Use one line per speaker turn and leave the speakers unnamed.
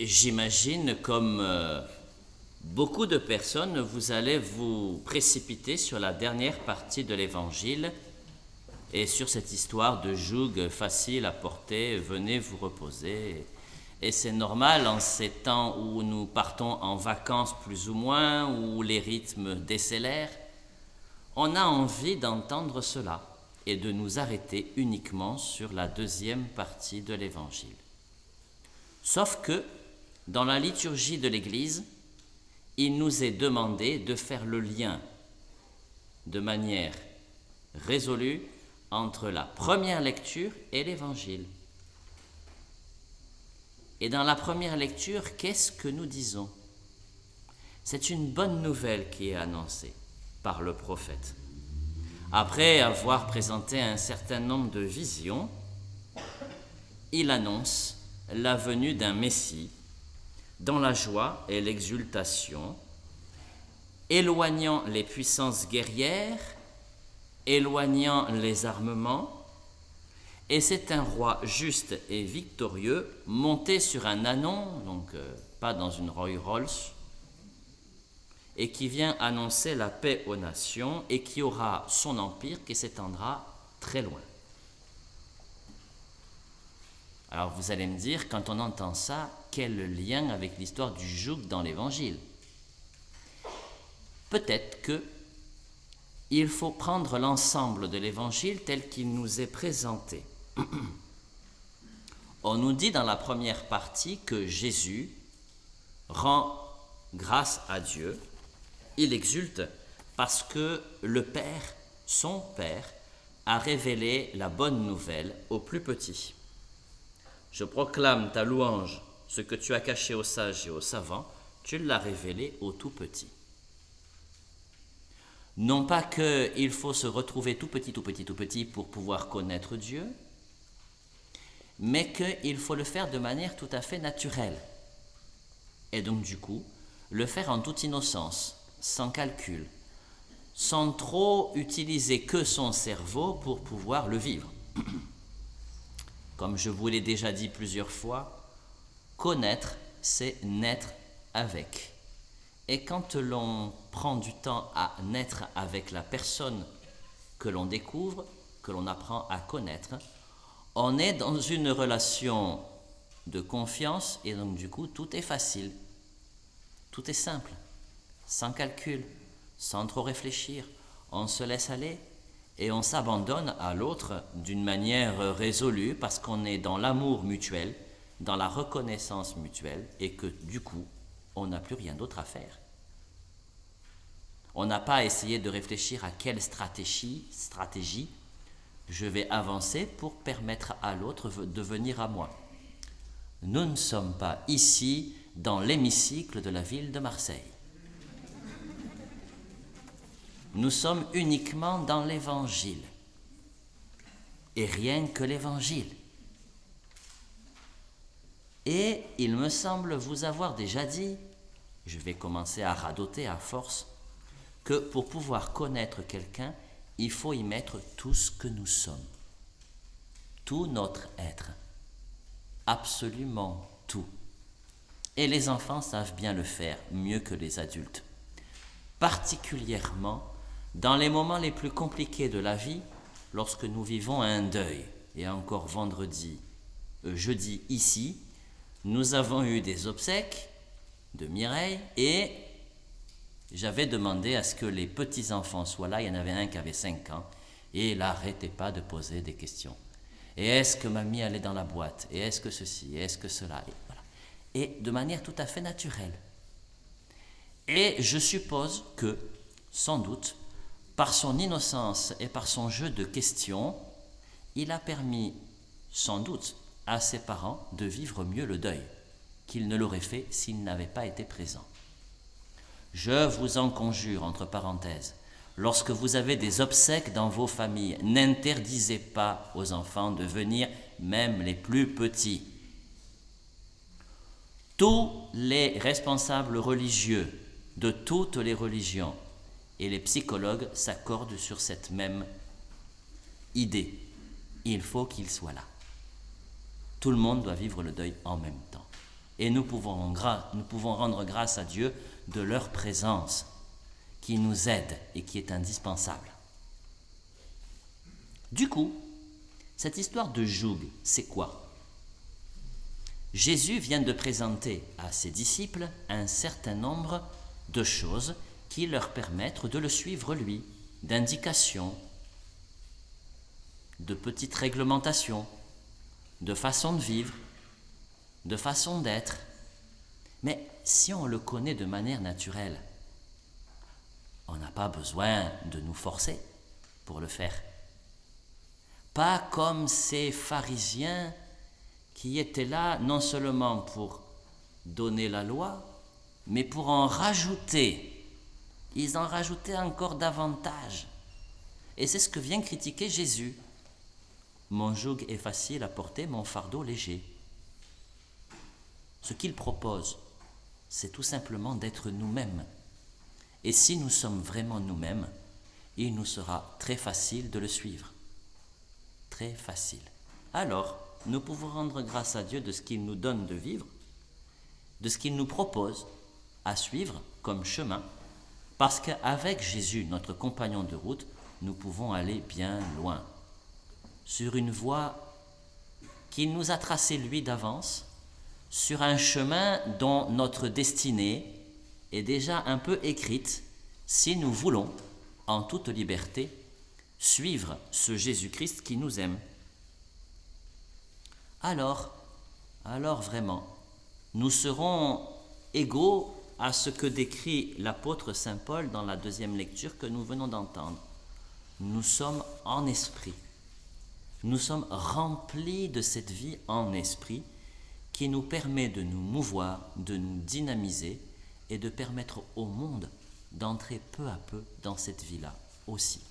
J'imagine, comme beaucoup de personnes, vous allez vous précipiter sur la dernière partie de l'Évangile et sur cette histoire de joug facile à porter, venez vous reposer. Et c'est normal en ces temps où nous partons en vacances plus ou moins, où les rythmes décélèrent, on a envie d'entendre cela et de nous arrêter uniquement sur la deuxième partie de l'Évangile. Sauf que, dans la liturgie de l'Église, il nous est demandé de faire le lien de manière résolue entre la première lecture et l'Évangile. Et dans la première lecture, qu'est-ce que nous disons? C'est une bonne nouvelle qui est annoncée par le prophète. Après avoir présenté un certain nombre de visions, il annonce la venue d'un Messie dans la joie et l'exultation, éloignant les puissances guerrières, éloignant les armements, et c'est un roi juste et victorieux, monté sur un ânon, donc pas dans une Rolls-Royce, et qui vient annoncer la paix aux nations et qui aura son empire qui s'étendra très loin. Alors vous allez me dire, quand on entend ça, quel lien avec l'histoire du joug dans l'Évangile? Peut-être que il faut prendre l'ensemble de l'Évangile tel qu'il nous est présenté. On nous dit dans la première partie que Jésus rend grâce à Dieu, il exulte parce que le Père, son Père, a révélé la bonne nouvelle aux plus petits. Je proclame ta louange, ce que tu as caché aux sages et aux savants, tu l'as révélé aux tout petits. Non pas qu'il faut se retrouver tout petit pour pouvoir connaître Dieu, mais qu'il faut le faire de manière tout à fait naturelle. Et donc du coup, le faire en toute innocence, sans calcul, sans trop utiliser que son cerveau pour pouvoir le vivre. Comme je vous l'ai déjà dit plusieurs fois, connaître, c'est naître avec. Et quand l'on prend du temps à naître avec la personne que l'on découvre, que l'on apprend à connaître, on est dans une relation de confiance et donc du coup tout est facile, tout est simple, sans calcul, sans trop réfléchir, on se laisse aller et on s'abandonne à l'autre d'une manière résolue parce qu'on est dans l'amour mutuel, dans la reconnaissance mutuelle et que du coup on n'a plus rien d'autre à faire. On n'a pas essayé de réfléchir à quelle stratégie je vais avancer pour permettre à l'autre de venir à moi. Nous ne sommes pas ici dans l'hémicycle de la ville de Marseille. Nous sommes uniquement dans l'Évangile. Et rien que l'Évangile. Et il me semble vous avoir déjà dit, je vais commencer à radoter à force, que pour pouvoir connaître quelqu'un, il faut y mettre tout ce que nous sommes. Tout notre être. Absolument tout. Et les enfants savent bien le faire, mieux que les adultes. Particulièrement dans les moments les plus compliqués de la vie, lorsque nous vivons un deuil. Et encore jeudi ici, nous avons eu des obsèques de Mireille et j'avais demandé à ce que les petits-enfants soient là. Il y en avait un qui avait 5 ans et il n'arrêtait pas de poser des questions. Et est-ce que mamie allait dans la boîte? Et est-ce que ceci? Et est-ce que cela? Et, voilà. Et de manière tout à fait naturelle. Et je suppose que, sans doute, par son innocence et par son jeu de questions, il a permis, sans doute, à ses parents de vivre mieux le deuil qu'il ne l'aurait fait s'il n'avait pas été présent. Je vous en conjure, entre parenthèses, lorsque vous avez des obsèques dans vos familles, n'interdisez pas aux enfants de venir, même les plus petits. Tous les responsables religieux de toutes les religions et les psychologues s'accordent sur cette même idée. Il faut qu'ils soient là. Tout le monde doit vivre le deuil en même temps. Et nous pouvons rendre grâce à Dieu de leur présence qui nous aide et qui est indispensable. Du coup, cette histoire de joug, c'est quoi? Jésus vient de présenter à ses disciples un certain nombre de choses qui leur permettent de le suivre lui, d'indications, de petites réglementations, de façon de vivre, de façon d'être. Mais si on le connaît de manière naturelle, on n'a pas besoin de nous forcer pour le faire. Pas comme ces pharisiens qui étaient là non seulement pour donner la loi, mais pour en rajouter. Ils en rajoutaient encore davantage. Et c'est ce que vient critiquer Jésus. Mon joug est facile à porter, mon fardeau léger. Ce qu'il propose, c'est tout simplement d'être nous-mêmes. Et si nous sommes vraiment nous-mêmes, il nous sera très facile de le suivre. Très facile. Alors, nous pouvons rendre grâce à Dieu de ce qu'il nous donne de vivre, de ce qu'il nous propose à suivre comme chemin, parce qu'avec Jésus, notre compagnon de route, nous pouvons aller bien loin, sur une voie qu'il nous a tracée lui d'avance, sur un chemin dont notre destinée est déjà un peu écrite, si nous voulons, en toute liberté, suivre ce Jésus-Christ qui nous aime. Alors vraiment, nous serons égaux à ce que décrit l'apôtre Saint Paul dans la deuxième lecture que nous venons d'entendre. Nous sommes en esprit. Nous sommes remplis de cette vie en esprit qui nous permet de nous mouvoir, de nous dynamiser et de permettre au monde d'entrer peu à peu dans cette vie-là aussi.